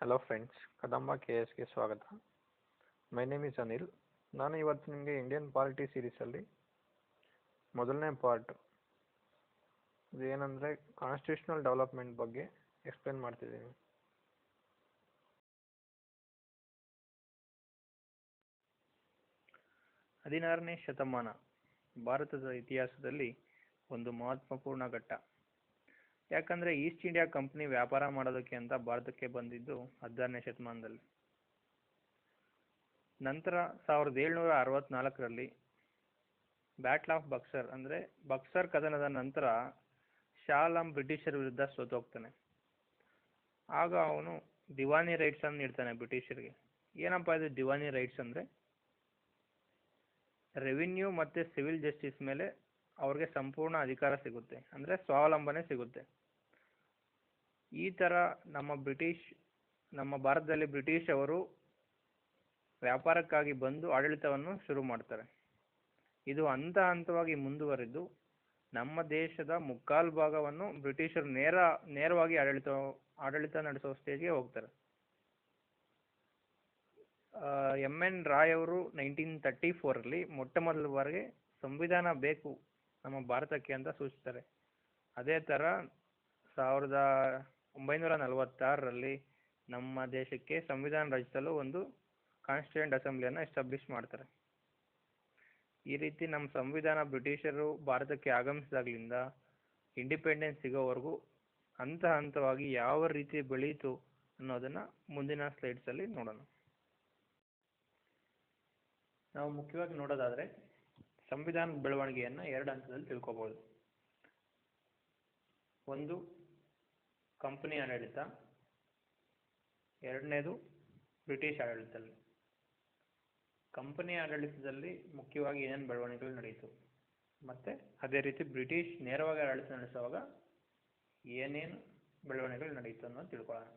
Hello friends, Kadamba KSಗೆ ಸ್ವಾಗತ. My name is Anil. ನಾನು ಇವತ್ತು ನಿಮಗೆ ಇಂಡಿಯನ್ ಪಾಲಿಟಿ ಸೀರೀಸಲ್ಲಿ ಮೊದಲನೇ ಪಾರ್ಟ್ ಏನಂದರೆ ಕಾನ್ಸ್ಟಿಟ್ಯೂಷನಲ್ ಡೆವಲಪ್ಮೆಂಟ್ ಬಗ್ಗೆ ಎಕ್ಸ್ಪ್ಲೇನ್ ಮಾಡ್ತಿದ್ದೀನಿ. ಹದಿನಾರನೇ ಶತಮಾನ ಭಾರತದ ಇತಿಹಾಸದಲ್ಲಿ ಒಂದು ಮಹತ್ವಪೂರ್ಣ ಘಟ್ಟ. ಯಾಕಂದರೆ ಈಸ್ಟ್ ಇಂಡಿಯಾ ಕಂಪನಿ ವ್ಯಾಪಾರ ಮಾಡೋದಕ್ಕೆ ಅಂತ ಭಾರತಕ್ಕೆ ಬಂದಿದ್ದು 16ನೇ ಶತಮಾನದಲ್ಲಿ. ನಂತರ 1764ರಲ್ಲಿ ಬ್ಯಾಟಲ್ ಆಫ್ ಬಕ್ಸರ್ ಅಂದರೆ ಬಕ್ಸರ್ ಕದನದ ನಂತರ ಶಾ ಆಲಂ ಬ್ರಿಟಿಷರ ವಿರುದ್ಧ ಸೋತೋಗ್ತಾನೆ. ಆಗ ಅವನು ದಿವಾನಿ ರೈಟ್ಸ್ ಅನ್ನು ನೀಡ್ತಾನೆ ಬ್ರಿಟಿಷರಿಗೆ. ಏನಪ್ಪ ಇದು ದಿವಾನಿ ರೈಟ್ಸ್ ಅಂದರೆ, ರೆವಿನ್ಯೂ ಮತ್ತು ಸಿವಿಲ್ ಜಸ್ಟಿಸ್ ಮೇಲೆ ಅವ್ರಿಗೆ ಸಂಪೂರ್ಣ ಅಧಿಕಾರ ಸಿಗುತ್ತೆ, ಅಂದರೆ ಸ್ವಾವಲಂಬನೆ ಸಿಗುತ್ತೆ. ಈ ಥರ ನಮ್ಮ ಭಾರತದಲ್ಲಿ ಬ್ರಿಟಿಷ್ ಅವರು ವ್ಯಾಪಾರಕ್ಕಾಗಿ ಬಂದು ಆಡಳಿತವನ್ನು ಶುರು ಮಾಡ್ತಾರೆ. ಇದು ಹಂತ ಹಂತವಾಗಿ ಮುಂದುವರಿದು ನಮ್ಮ ದೇಶದ ಮುಕ್ಕಾಲು ಭಾಗವನ್ನು ಬ್ರಿಟಿಷರು ನೇರವಾಗಿ ಆಡಳಿತ ನಡೆಸೋ ಸ್ಟೇಜ್ಗೆ ಹೋಗ್ತಾರೆ. ಎನ್ ರಾಯ್ ಅವರು 1934ರಲ್ಲಿ ಮೊಟ್ಟ ಮೊದಲ ಬಾರಿಗೆ ಸಂವಿಧಾನ ಬೇಕು ನಮ್ಮ ಭಾರತಕ್ಕೆ ಅಂತ ಸೂಚಿಸ್ತಾರೆ. ಅದೇ ಥರ 1946ರಲ್ಲಿ ನಮ್ಮ ದೇಶಕ್ಕೆ ಸಂವಿಧಾನ ರಚಿಸಲು ಒಂದು ಕಾನ್ಸ್ಟಿಟ್ಯೂಯೆಂಟ್ ಅಸೆಂಬ್ಲಿಯನ್ನು ಎಸ್ಟಾಬ್ಲಿಷ್ ಮಾಡ್ತಾರೆ. ಈ ರೀತಿ ನಮ್ಮ ಸಂವಿಧಾನ ಬ್ರಿಟಿಷರು ಭಾರತಕ್ಕೆ ಆಗಮಿಸಿದಾಗಲಿಂದ ಇಂಡಿಪೆಂಡೆನ್ಸ್ ಸಿಗೋವರೆಗೂ ಹಂತ ಹಂತವಾಗಿ ಯಾವ ರೀತಿ ಬೆಳೀತು ಅನ್ನೋದನ್ನು ಮುಂದಿನ ಸ್ಲೈಡ್ಸಲ್ಲಿ ನೋಡೋಣ. ನಾವು ಮುಖ್ಯವಾಗಿ ನೋಡೋದಾದರೆ ಸಂವಿಧಾನದ ಬೆಳವಣಿಗೆಯನ್ನು 2 ಹಂತದಲ್ಲಿ ತಿಳ್ಕೊಬೋದು. ಒಂದು ಕಂಪನಿ ಆಡಳಿತ, ಎರಡನೇದು ಬ್ರಿಟಿಷ್ ಆಡಳಿತದಲ್ಲಿ. ಕಂಪನಿ ಆಡಳಿತದಲ್ಲಿ ಮುಖ್ಯವಾಗಿ ಏನೇನು ಬೆಳವಣಿಗೆಗಳು ನಡೆಯಿತು, ಮತ್ತು ಅದೇ ರೀತಿ ಬ್ರಿಟಿಷ್ ನೇರವಾಗಿ ಆಡಳಿತ ನಡೆಸುವಾಗ ಏನೇನು ಬೆಳವಣಿಗೆಗಳು ನಡೆಯಿತು ಅನ್ನೋದು ತಿಳ್ಕೊಳ್ಳೋಣ.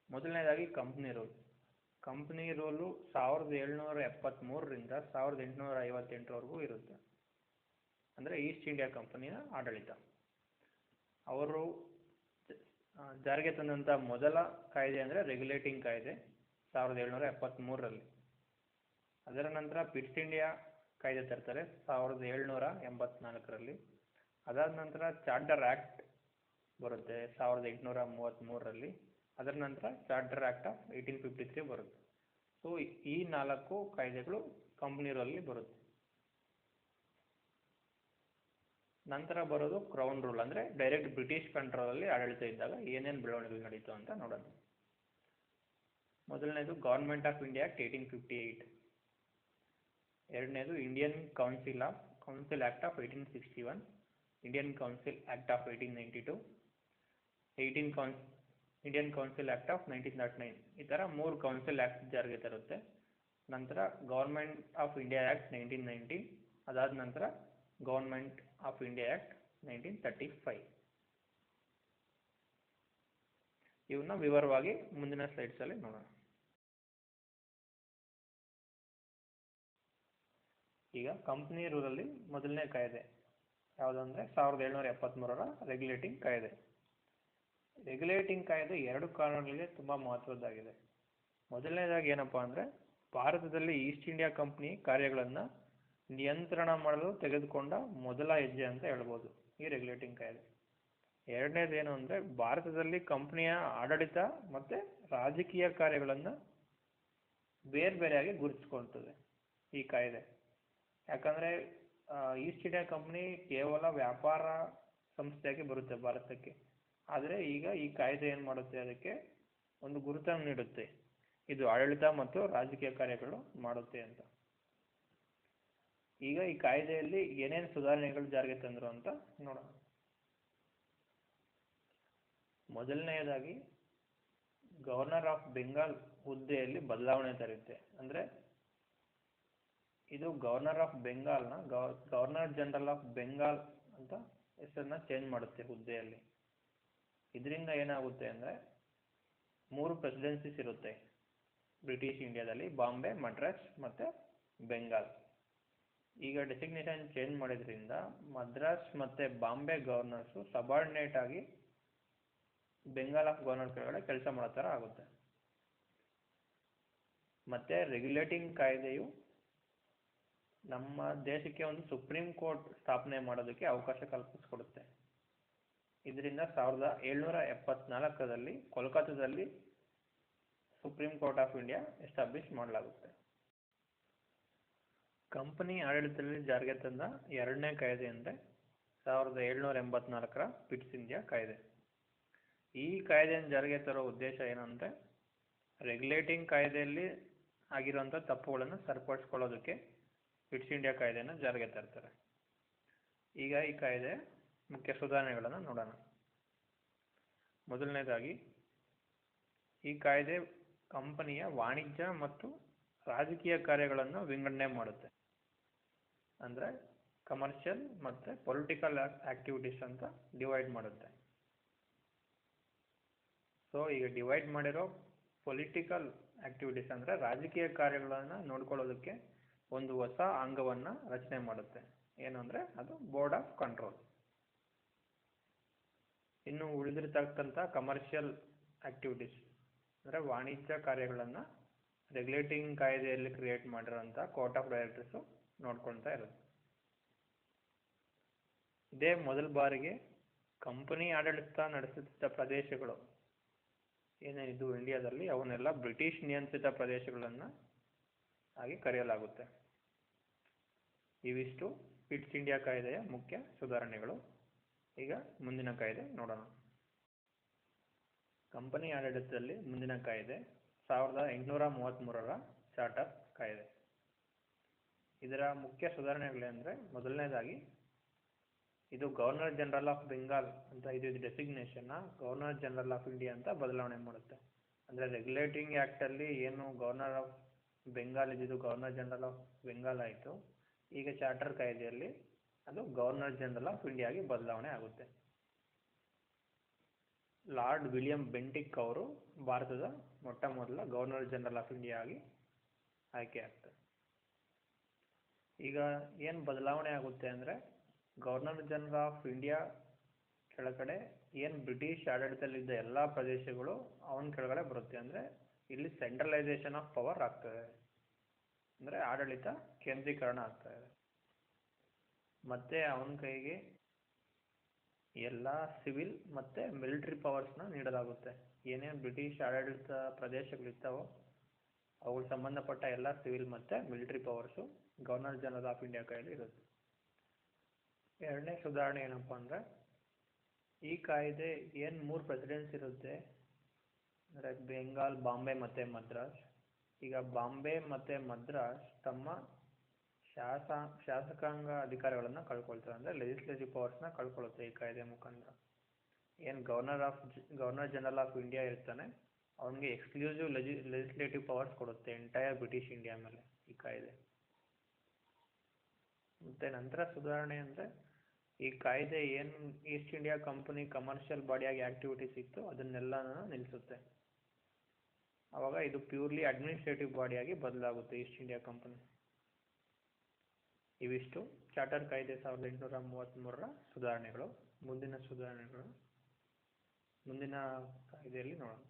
ಮೊದಲನೇದಾಗಿ ಕಂಪ್ನಿ ರೂಲ್. ಕಂಪ್ನಿ ರೂಲು 1773ರಿಂದ 1858ರವರೆಗೂ ಇರುತ್ತೆ. ಅಂದರೆ ಈಸ್ಟ್ ಇಂಡಿಯಾ ಕಂಪನಿಯ ಆಡಳಿತ. ಅವರು ಜಾರಿಗೆ ತಂದಂಥ ಮೊದಲ ಕಾಯ್ದೆ ಅಂದರೆ ರೆಗ್ಯುಲೇಟಿಂಗ್ ಕಾಯ್ದೆ 1773ರಲ್ಲಿ. ಅದರ ನಂತರ ಪಿಟ್ಸ್ ಇಂಡಿಯಾ ಕಾಯ್ದೆ ತರ್ತಾರೆ 1784ರಲ್ಲಿ. ಅದಾದ ನಂತರ ಚಾರ್ಟರ್ ಆ್ಯಕ್ಟ್ ಬರುತ್ತೆ 1833ರಲ್ಲಿ. ಅದರ ನಂತರ ಚಾರ್ಟರ್ ಆ್ಯಕ್ಟ್ ಆಫ್ 1853 ಬರುತ್ತೆ. ಸೊ ಈ 4 ಕಾಯ್ದೆಗಳು ಕಂಪ್ನಿ ರೂಲಲ್ಲಿ ಬರುತ್ತೆ. ನಂತರ ಬರೋದು ಕ್ರೌನ್ ರೂಲ್, ಅಂದರೆ ಡೈರೆಕ್ಟ್ ಬ್ರಿಟಿಷ್ ಕಂಟ್ರೋಲಲ್ಲಿ ಆಡಳಿತ ಇದ್ದಾಗ ಏನೇನು ಬೆಳವಣಿಗೆಗಳು ನಡೀತು ಅಂತ ನೋಡೋಣ. ಮೊದಲನೇದು ಗೌರ್ಮೆಂಟ್ ಆಫ್ ಇಂಡಿಯಾ ಆ್ಯಕ್ಟ್ 1858. ಎರಡನೇದು Indian council act of 1861, Indian council act of 1892, Indian council act of 1909. ಈ ಥರ 3 ಕೌನ್ಸಿಲ್ ಆ್ಯಕ್ಟ್ ಜಾರಿಗೆ ತರುತ್ತೆ. ನಂತರ ಗೌರ್ಮೆಂಟ್ ಆಫ್ ಇಂಡಿಯಾ ಆ್ಯಕ್ಟ್ 1990. ಅದಾದ ನಂತರ ಗೌರ್ಮೆಂಟ್ ಆಫ್ ಇಂಡಿಯಾ ಆ್ಯಕ್ಟ್ 1935. ಇವನ್ನ ವಿವರವಾಗಿ ಮುಂದಿನ ಸ್ಲೈಡ್ಸಲ್ಲಿ ನೋಡೋಣ. ಈಗ ಕಂಪ್ನಿ ರೂಲಲ್ಲಿ ಮೊದಲನೇ ಕಾಯ್ದೆ ಯಾವುದಂದರೆ 1773ರ ರೆಗ್ಯುಲೇಟಿಂಗ್ ಕಾಯ್ದೆ. ರೆಗ್ಯುಲೇಟಿಂಗ್ ಕಾಯ್ದೆ 2 ಕಾರಣಗಳಿಗೆ ತುಂಬ ಮಹತ್ವದ್ದಾಗಿದೆ. ಮೊದಲನೇದಾಗಿ ಏನಪ್ಪ ಅಂದರೆ, ಭಾರತದಲ್ಲಿ ಈಸ್ಟ್ ಇಂಡಿಯಾ ಕಂಪ್ನಿ ಕಾರ್ಯಗಳನ್ನು ನಿಯಂತ್ರಣ ಮಾಡಲು ತೆಗೆದುಕೊಂಡ ಮೊದಲ ಹೆಜ್ಜೆ ಅಂತ ಹೇಳ್ಬೋದು ಈ ರೆಗ್ಯುಲೇಟಿಂಗ್ ಕಾಯ್ದೆ. ಎರಡನೇದೇನು ಅಂದರೆ, ಭಾರತದಲ್ಲಿ ಕಂಪ್ನಿಯ ಆಡಳಿತ ಮತ್ತು ರಾಜಕೀಯ ಕಾರ್ಯಗಳನ್ನು ಬೇರೆಯಾಗಿ ಗುರುತಿಸ್ಕೊಳ್ತದೆ ಈ ಕಾಯ್ದೆ. ಯಾಕಂದರೆ ಈಸ್ಟ್ ಇಂಡಿಯಾ ಕಂಪ್ನಿ ಕೇವಲ ವ್ಯಾಪಾರ ಸಂಸ್ಥೆಯಾಗಿ ಬರುತ್ತೆ ಭಾರತಕ್ಕೆ. ಆದರೆ ಈಗ ಈ ಕಾಯ್ದೆ ಏನು ಮಾಡುತ್ತೆ, ಅದಕ್ಕೆ ಒಂದು ಗುರುತನ್ನು ನೀಡುತ್ತೆ, ಇದು ಆಡಳಿತ ಮತ್ತು ರಾಜಕೀಯ ಕಾರ್ಯಗಳು ಮಾಡುತ್ತೆ ಅಂತ. ಈಗ ಈ ಕಾಯ್ದೆಯಲ್ಲಿ ಏನೇನು ಸುಧಾರಣೆಗಳು ಜಾರಿಗೆ ತಂದರು ಅಂತ ನೋಡೋಣ. ಮೊದಲನೆಯದಾಗಿ ಗವರ್ನರ್ ಆಫ್ ಬೆಂಗಾಲ್ ಹುದ್ದೆಯಲ್ಲಿ ಬದಲಾವಣೆ ತರುತ್ತೆ. ಅಂದರೆ ಇದು ಗವರ್ನರ್ ಆಫ್ ಬೆಂಗಾಲ್ನ ಗವರ್ನರ್ ಜನರಲ್ ಆಫ್ ಬೆಂಗಾಲ್ ಅಂತ ಹೆಸರನ್ನ ಚೇಂಜ್ ಮಾಡುತ್ತೆ ಹುದ್ದೆಯಲ್ಲಿ. ಇದರಿಂದ ಏನಾಗುತ್ತೆ ಅಂದರೆ 3 ಪ್ರೆಸಿಡೆನ್ಸಿಸ್ ಇರುತ್ತೆ ಬ್ರಿಟಿಷ್ ಇಂಡಿಯಾದಲ್ಲಿ: ಬಾಂಬೆ, ಮಡ್ರಾಸ್ ಮತ್ತು ಬೆಂಗಾಲ್. ಈಗ ಡೆಸಿಗ್ನೇಷನ್ ಚೇಂಜ್ ಮಾಡಿದ್ರಿಂದ ಮದ್ರಾಸ್ ಮತ್ತು ಬಾಂಬೆ ಗವರ್ನರ್ಸು ಸಬಾರ್ಡಿನೇಟ್ ಆಗಿ ಬೆಂಗಾಲ್ ಆಫ್ ಗವರ್ನರ್ ಕೆಳಗಡೆ ಕೆಲಸ ಮಾಡೋ ಥರ ಆಗುತ್ತೆ. ಮತ್ತು ರೆಗ್ಯುಲೇಟಿಂಗ್ ಕಾಯ್ದೆಯು ನಮ್ಮ ದೇಶಕ್ಕೆ ಒಂದು ಸುಪ್ರೀಂ ಕೋರ್ಟ್ ಸ್ಥಾಪನೆ ಮಾಡೋದಕ್ಕೆ ಅವಕಾಶ ಕಲ್ಪಿಸಿಕೊಡುತ್ತೆ. ಇದರಿಂದ 1774ರಲ್ಲಿ ಕೋಲ್ಕತ್ತಾದಲ್ಲಿ supreme court of India establish ಮಾಡಲಾಗುತ್ತೆ. ಕಂಪನಿ ಆಡಳಿತದಲ್ಲಿ ಜಾರಿಗೆ ತಂದ ಎರಡನೇ ಕಾಯ್ದೆ ಅಂದರೆ 1784ರ ಪಿಟ್ಸ್ ಇಂಡಿಯಾ ಕಾಯ್ದೆ. ಈ ಕಾಯ್ದೆಯನ್ನು ಜಾರಿಗೆ ತರೋ ಉದ್ದೇಶ ಏನಂದರೆ ರೆಗ್ಯುಲೇಟಿಂಗ್ ಕಾಯ್ದೆಯಲ್ಲಿ ಆಗಿರುವಂಥ ತಪ್ಪುಗಳನ್ನು ಸರಿಪಡಿಸ್ಕೊಳ್ಳೋದಕ್ಕೆ ಪಿಟ್ಸ್ ಇಂಡಿಯಾ ಕಾಯ್ದೆಯನ್ನು ಜಾರಿಗೆ ತರ್ತಾರೆ. ಈಗ ಈ ಕಾಯ್ದೆ ಮುಖ್ಯ ಸುಧಾರಣೆಗಳನ್ನು ನೋಡೋಣ. ಮೊದಲನೇದಾಗಿ, ಈ ಕಾಯ್ದೆ ಕಂಪನಿಯ ವಾಣಿಜ್ಯ ಮತ್ತು ರಾಜಕೀಯ ಕಾರ್ಯಗಳನ್ನು ವಿಂಗಡಣೆ ಮಾಡುತ್ತೆ. ಅಂದರೆ ಕಮರ್ಷಿಯಲ್ ಮತ್ತು ಪೊಲಿಟಿಕಲ್ ಆ್ಯಕ್ಟಿವಿಟೀಸ್ ಅಂತ ಡಿವೈಡ್ ಮಾಡುತ್ತೆ. ಸೊ ಈಗ ಡಿವೈಡ್ ಮಾಡಿರೋ ಪೊಲಿಟಿಕಲ್ ಆ್ಯಕ್ಟಿವಿಟೀಸ್ ಅಂದರೆ ರಾಜಕೀಯ ಕಾರ್ಯಗಳನ್ನು ನೋಡ್ಕೊಳ್ಳೋದಕ್ಕೆ ಒಂದು ಹೊಸ ಅಂಗವನ್ನು ರಚನೆ ಮಾಡುತ್ತೆ. ಏನು ಅಂದರೆ ಅದು ಬೋರ್ಡ್ ಆಫ್ ಕಂಟ್ರೋಲ್. ಇನ್ನು ಉಳಿದಿರ್ತಕ್ಕಂಥ ಕಮರ್ಷಿಯಲ್ ಆ್ಯಕ್ಟಿವಿಟೀಸ್ ಅಂದರೆ ವಾಣಿಜ್ಯ ಕಾರ್ಯಗಳನ್ನು ರೆಗ್ಯುಲೇಟಿಂಗ್ ಕಾಯ್ದೆಯಲ್ಲಿ ಕ್ರಿಯೇಟ್ ಮಾಡಿರೋಂಥ ಕೋರ್ಟ್ ಆಫ್ ಡೈರೆಕ್ಟರ್ಸು ನೋಡ್ಕೊಳ್ತಾ ಇರುತ್ತೆ. ಇದೇ ಮೊದಲ ಬಾರಿಗೆ ಕಂಪನಿ ಆಡಳಿತ ನಡೆಸುತ್ತಿದ್ದ ಪ್ರದೇಶಗಳು ಏನೇನಿದ್ದು ಇಂಡಿಯಾದಲ್ಲಿ ಅವನ್ನೆಲ್ಲ ಬ್ರಿಟಿಷ್ ನಿಯಂತ್ರಿತ ಪ್ರದೇಶಗಳನ್ನು ಆಗಿ ಕರೆಯಲಾಗುತ್ತೆ. ಇವಿಷ್ಟು ಪಿಟ್ಸ್ ಇಂಡಿಯಾ ಕಾಯ್ದೆಯ ಮುಖ್ಯ ಸುಧಾರಣೆಗಳು. ಈಗ ಮುಂದಿನ ಕಾಯ್ದೆ ನೋಡೋಣ. ಕಂಪನಿ ಆಡಳಿತದಲ್ಲಿ ಮುಂದಿನ ಕಾಯ್ದೆ 1833ರ ಚಾರ್ಟರ್ ಕಾಯ್ದೆ. ಇದರ ಮುಖ್ಯ ಸುಧಾರಣೆಗಳೆಂದರೆ, ಮೊದಲನೇದಾಗಿ ಇದು ಗವರ್ನರ್ ಜನರಲ್ ಆಫ್ ಬೆಂಗಾಲ್ ಅಂತ ಇದು ಡೆಸಿಗ್ನೇಷನ್ನ ಗವರ್ನರ್ ಜನರಲ್ ಆಫ್ ಇಂಡಿಯಾ ಅಂತ ಬದಲಾವಣೆ ಮಾಡುತ್ತೆ. ಅಂದರೆ ರೆಗ್ಯುಲೇಟಿಂಗ್ ಆ್ಯಕ್ಟಲ್ಲಿ ಏನು ಗವರ್ನರ್ ಆಫ್ ಬೆಂಗಾಲ್ ಇದ್ದಿದ್ದು ಗವರ್ನರ್ ಜನರಲ್ ಆಫ್ ಬೆಂಗಾಲ್ ಆಯಿತು, ಈಗ ಚಾರ್ಟರ್ ಕಾಯ್ದೆಯಲ್ಲಿ ಅದು ಗವರ್ನರ್ ಜನರಲ್ ಆಫ್ ಇಂಡಿಯಾ ಆಗಿ ಬದಲಾವಣೆ ಆಗುತ್ತೆ. ಲಾರ್ಡ್ ವಿಲಿಯಂ ಬೆಂಟಿಕ್ ಅವರು ಭಾರತದ ಮೊಟ್ಟ ಮೊದಲ ಗವರ್ನರ್ ಜನರಲ್ ಆಫ್ ಇಂಡಿಯಾ ಆಗಿ ಆಯ್ಕೆ ಆಗ್ತಾರೆ. ಈಗ ಏನು ಬದಲಾವಣೆ ಆಗುತ್ತೆ ಅಂದರೆ, ಗವರ್ನರ್ ಜನರಲ್ ಆಫ್ ಇಂಡಿಯಾ ಕೆಳಗಡೆ ಏನು ಬ್ರಿಟಿಷ್ ಆಡಳಿತದಲ್ಲಿದ್ದ ಎಲ್ಲ ಪ್ರದೇಶಗಳು ಅವನ ಕೆಳಗಡೆ ಬರುತ್ತೆ. ಅಂದರೆ ಇಲ್ಲಿ ಸೆಂಟ್ರಲೈಸೇಷನ್ ಆಫ್ ಪವರ್ ಆಗ್ತದೆ, ಅಂದರೆ ಆಡಳಿತ ಕೇಂದ್ರೀಕರಣ ಆಗ್ತಾ ಇದೆ. ಮತ್ತು ಅವನ ಕೈಗೆ ಎಲ್ಲ ಸಿವಿಲ್ ಮತ್ತು ಮಿಲಿಟರಿ ಪವರ್ಸ್ನ ನೀಡಲಾಗುತ್ತೆ. ಏನೇನು ಬ್ರಿಟಿಷ್ ಆಡಳಿತ ಪ್ರದೇಶಗಳಿರ್ತಾವೋ ಅವುಗಳಿಗೆ ಸಂಬಂಧಪಟ್ಟ ಎಲ್ಲ ಸಿವಿಲ್ ಮತ್ತು military powers governor general of India ಕೈಯಲ್ಲಿ ಇರುತ್ತೆ. ಎರಡನೇ ಸುಧಾರಣೆ ಏನಪ್ಪ ಅಂದರೆ, ಈ ಕಾಯ್ದೆ ಏನು 3 ಪ್ರೆಸಿಡೆನ್ಸಿ ಇರುತ್ತೆ ಅಂದರೆ ಬೆಂಗಾಲ್, ಬಾಂಬೆ ಮತ್ತು ಮದ್ರಾಸ್. ಈಗ ಬಾಂಬೆ ಮತ್ತು ಮದ್ರಾಸ್ ತಮ್ಮ ಶಾಸಕಾಂಗ ಅಧಿಕಾರಗಳನ್ನು ಕಳ್ಕೊಳ್ತಾರೆ. ಅಂದರೆ ಲೆಜಿಸ್ಲೇಟಿವ್ ಪವರ್ಸ್ನ ಕಳ್ಕೊಳ್ಳುತ್ತೆ ಈ ಕಾಯ್ದೆ ಮುಖಾಂತರ. ಏನು ಗವರ್ನರ್ ಜನರಲ್ ಆಫ್ ಇಂಡಿಯಾ ಇರ್ತಾನೆ ಅವನಿಗೆ ಎಕ್ಸ್ಕ್ಲೂಸಿವ್ ಲೆಜಿಸ್ಲೇಟಿವ್ ಪವರ್ಸ್ ಕೊಡುತ್ತೆ ಎಂಟೈರ್ ಬ್ರಿಟಿಷ್ ಇಂಡಿಯಾ ಮೇಲೆ ಈ ಕಾಯ್ದೆ. ಮತ್ತು ನಂತರ ಸುಧಾರಣೆ ಅಂದರೆ, ಈ ಕಾಯ್ದೆ ಏನು ಈಸ್ಟ್ ಇಂಡಿಯಾ ಕಂಪನಿ ಕಮರ್ಷಿಯಲ್ ಬಾಡಿಯಾಗಿ ಆ್ಯಕ್ಟಿವಿಟೀಸ್ ಇತ್ತು ಅದನ್ನೆಲ್ಲ ನಿಲ್ಲಿಸುತ್ತೆ. ಆವಾಗ ಇದು ಪ್ಯೂರ್ಲಿ ಅಡ್ಮಿನಿಸ್ಟ್ರೇಟಿವ್ ಬಾಡಿಯಾಗಿ ಬದಲಾಗುತ್ತೆ ಈಸ್ಟ್ ಇಂಡಿಯಾ ಕಂಪನಿ. ಇವಿಷ್ಟು ಚಾರ್ಟರ್ ಕಾಯ್ದೆ 1833ರ ಸುಧಾರಣೆಗಳು. ಮುಂದಿನ ಕಾಯ್ದೆಯಲ್ಲಿ ನೋಡೋಣ.